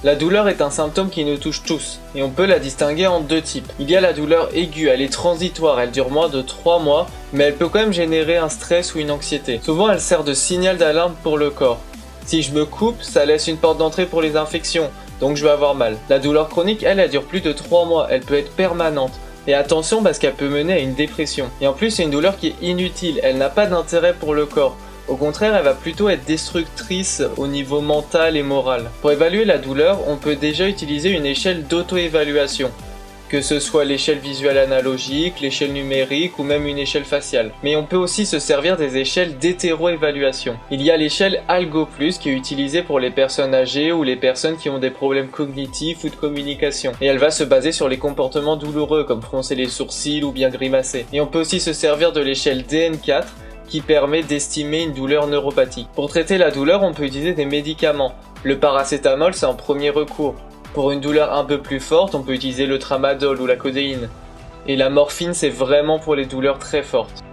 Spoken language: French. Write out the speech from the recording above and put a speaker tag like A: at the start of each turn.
A: La douleur est un symptôme qui nous touche tous, et on peut la distinguer en deux types. Il y a la douleur aiguë, elle est transitoire, elle dure moins de 3 mois, mais elle peut quand même générer un stress ou une anxiété. Souvent elle sert de signal d'alarme pour le corps. Si je me coupe, ça laisse une porte d'entrée pour les infections, donc je vais avoir mal. La douleur chronique, elle dure plus de 3 mois, elle peut être permanente. Et attention parce qu'elle peut mener à une dépression. Et en plus c'est une douleur qui est inutile, elle n'a pas d'intérêt pour le corps. Au contraire, elle va plutôt être destructrice au niveau mental et moral. Pour évaluer la douleur, on peut déjà utiliser une échelle d'auto-évaluation. Que ce soit l'échelle visuelle analogique, l'échelle numérique ou même une échelle faciale. Mais on peut aussi se servir des échelles d'hétéro-évaluation. Il y a l'échelle Algo+, qui est utilisée pour les personnes âgées ou les personnes qui ont des problèmes cognitifs ou de communication. Et elle va se baser sur les comportements douloureux comme froncer les sourcils ou bien grimacer. Et on peut aussi se servir de l'échelle DN4 qui permet d'estimer une douleur neuropathique. Pour traiter la douleur, on peut utiliser des médicaments. Le paracétamol, c'est un premier recours. Pour une douleur un peu plus forte, on peut utiliser le tramadol ou la codéine. Et la morphine, c'est vraiment pour les douleurs très fortes.